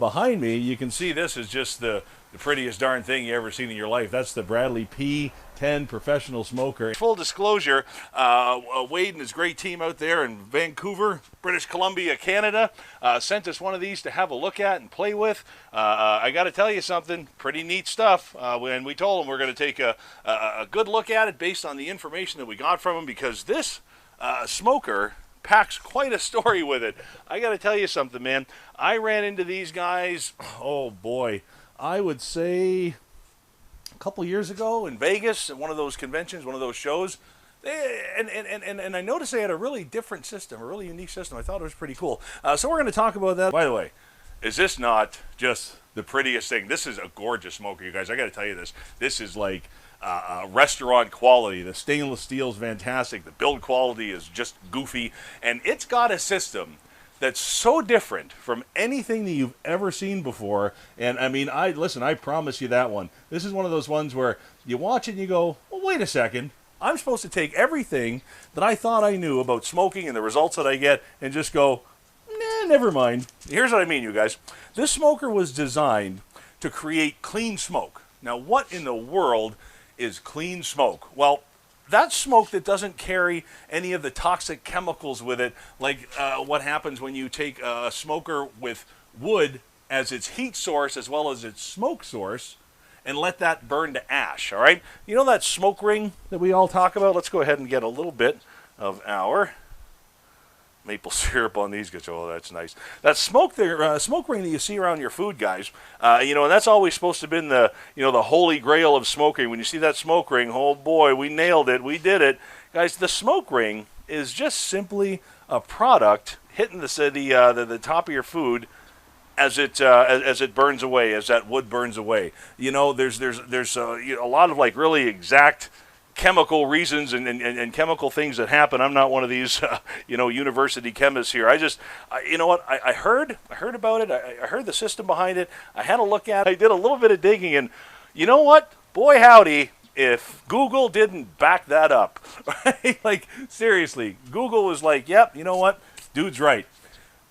Behind me, you can see this is just the prettiest darn thing you ever seen in your life. That's the Bradley P10 professional smoker. Full disclosure, Wade and his great team out there in Vancouver, British Columbia, Canada, sent us one of these to have a look at and play with. I got to tell you something, pretty neat stuff. And we told them we're going to take a good look at it based on the information that we got from them, because this smoker packs quite a story with it. I got to tell you something, man. I ran into these guys, oh boy, I would say a couple years ago in Vegas at one of those conventions, one of those shows. And I noticed they had a really different system, a really unique system. I thought it was pretty cool. So we're going to talk about that. By the way, is this not just the prettiest thing? This is a gorgeous smoker, you guys. I got to tell you this. This is like restaurant quality. The stainless steel is fantastic. The build quality is just goofy. And it's got a system that's so different from anything that you've ever seen before. And I mean, I promise you that one. This is one of those ones where you watch it and you go, well, wait a second. I'm supposed to take everything that I thought I knew about smoking and the results that I get and just go, nah, never mind. Here's what I mean, you guys. This smoker was designed to create clean smoke. Now, what in the world is clean smoke? Well, that's smoke that doesn't carry any of the toxic chemicals with it, like what happens when you take a smoker with wood as its heat source as well as its smoke source and let that burn to ash, all right? You know that smoke ring that we all talk about? Let's go ahead and get a little bit of our maple syrup on these guys. Oh, that's nice. That smoke there, smoke ring that you see around your food, guys. And that's always supposed to have been the holy grail of smoking. When you see that smoke ring, oh boy, we nailed it. We did it, guys. The smoke ring is just simply a product hitting the top of your food as it burns away, as that wood burns away. There's a lot of like really exact chemical reasons and chemical things that happen. I'm not one of these, university chemists here. I heard about it. I heard the system behind it. I had a look at it. I did a little bit of digging, and you know what? Boy, howdy, if Google didn't back that up. Right? Like, seriously, Google was like, yep, you know what? Dude's right.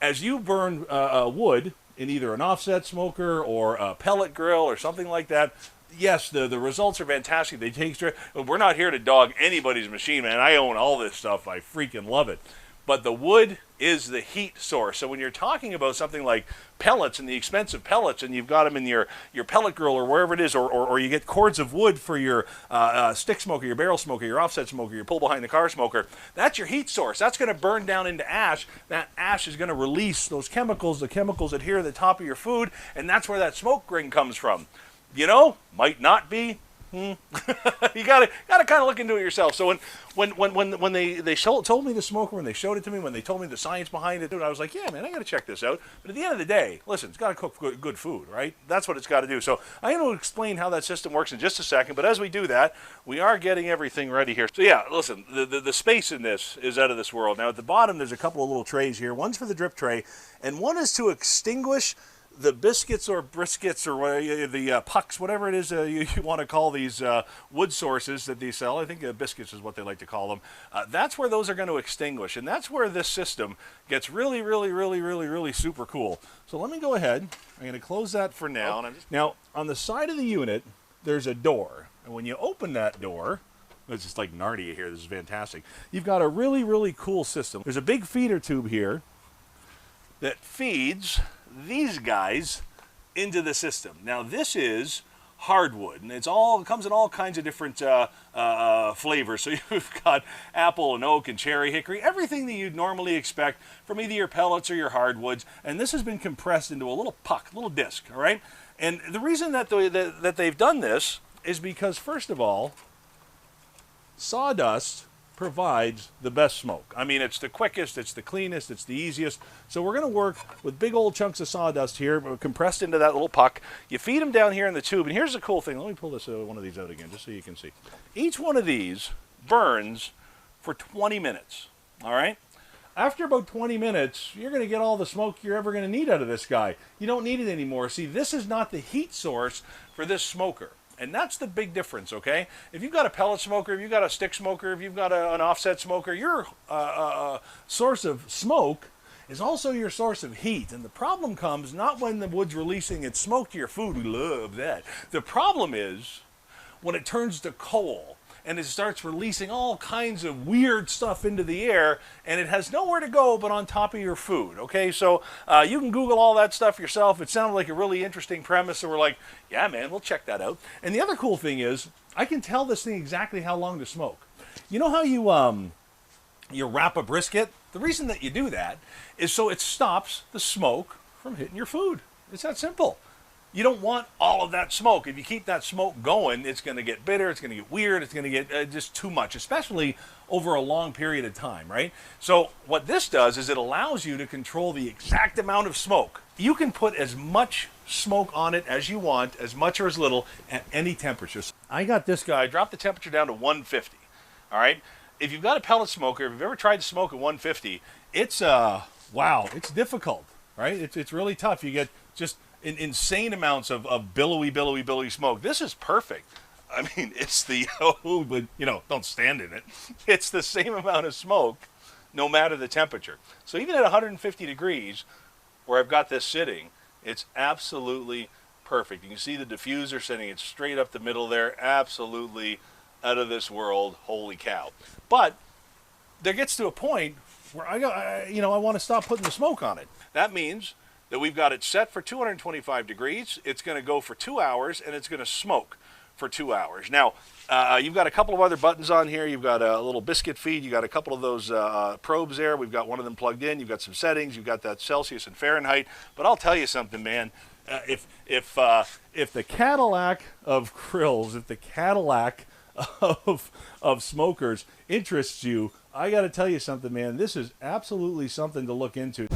As you burn wood in either an offset smoker or a pellet grill or something like that, yes, the results are fantastic. They take straight. We're not here to dog anybody's machine, man. I own all this stuff. I freaking love it. But the wood is the heat source. So when you're talking about something like pellets and the expensive pellets, and you've got them in your pellet grill or wherever it is, or you get cords of wood for your stick smoker, your barrel smoker, your offset smoker, your pull behind the car smoker, that's your heat source. That's going to burn down into ash. That ash is going to release those chemicals. The chemicals adhere to the top of your food, and that's where that smoke ring comes from. Might not be. You gotta kind of look into it yourself. So when they told me the smoker, when they showed it to me, when they told me the science behind it, I was like, yeah, man, I gotta check this out. But at the end of the day, listen, it's gotta cook good food, right? That's what it's got to do. So I'm going to explain how that system works in just a second. But as we do that, we are getting everything ready here. So yeah, listen, the space in this is out of this world. Now at the bottom, there's a couple of little trays here. One's for the drip tray, and one is to extinguish the biscuits or briskets or the pucks, whatever it is you want to call these wood sources that they sell. I think biscuits is what they like to call them. That's where those are going to extinguish, and that's where this system gets really, really, really, really, really super cool. So let me go ahead. I'm going to close that for now. Now, on the side of the unit, there's a door, and when you open that door, it's just like Narnia here. This is fantastic. You've got a really, really cool system. There's a big feeder tube here that feeds these guys into the system. Now this is hardwood, and it comes in all kinds of different flavors. So you've got apple and oak and cherry, hickory, everything that you'd normally expect from either your pellets or your hardwoods. And this has been compressed into a little puck, a little disc. All right. And the reason that they've done this is because, first of all, sawdust provides the best smoke. I mean, it's the quickest, it's the cleanest, it's the easiest. So we're going to work with big old chunks of sawdust here, compressed into that little puck. You feed them down here in the tube, and here's the cool thing. Let me pull this one of these out again, just so you can see. Each one of these burns for 20 minutes, all right? After about 20 minutes, you're going to get all the smoke you're ever going to need out of this guy. You don't need it anymore. See, this is not the heat source for this smoker. And that's the big difference, okay? If you've got a pellet smoker, if you've got a stick smoker, if you've got an offset smoker, your source of smoke is also your source of heat. And the problem comes not when the wood's releasing its smoke to your food. We love that. The problem is when it turns to coal and it starts releasing all kinds of weird stuff into the air, and it has nowhere to go but on top of your food. Okay, so you can Google all that stuff yourself. It sounded like a really interesting premise, so we're like, yeah, man, we'll check that out. And the other cool thing is, I can tell this thing exactly how long to smoke. You know how you wrap a brisket? The reason that you do that is so it stops the smoke from hitting your food. It's that simple. You don't want all of that smoke. If you keep that smoke going, it's going to get bitter, it's going to get weird, it's going to get just too much, especially over a long period of time, right? So what this does is it allows you to control the exact amount of smoke. You can put as much smoke on it as you want, as much or as little, at any temperature. So I got this guy, dropped the temperature down to 150, all right? If you've got a pellet smoker, if you've ever tried to smoke at 150, it's, wow, it's difficult, right? It's really tough. You get just insane amounts of billowy smoke. This is perfect. I mean, it's the, but you know, don't stand in it. It's the same amount of smoke no matter the temperature. So even at 150 degrees, where I've got this sitting, it's absolutely perfect. You can see the diffuser sitting it straight up the middle there. Absolutely out of this world. Holy cow. But there gets to a point where I want to stop putting the smoke on it. That means that we've got it set for 225 degrees. It's going to go for 2 hours, and it's going to smoke for 2 hours. Now, you've got a couple of other buttons on here. You've got a little biscuit feed. You've got a couple of those probes there. We've got one of them plugged in. You've got some settings. You've got that Celsius and Fahrenheit. But I'll tell you something, man. If the Cadillac of grills, if the Cadillac of smokers interests you, I got to tell you something, man. This is absolutely something to look into.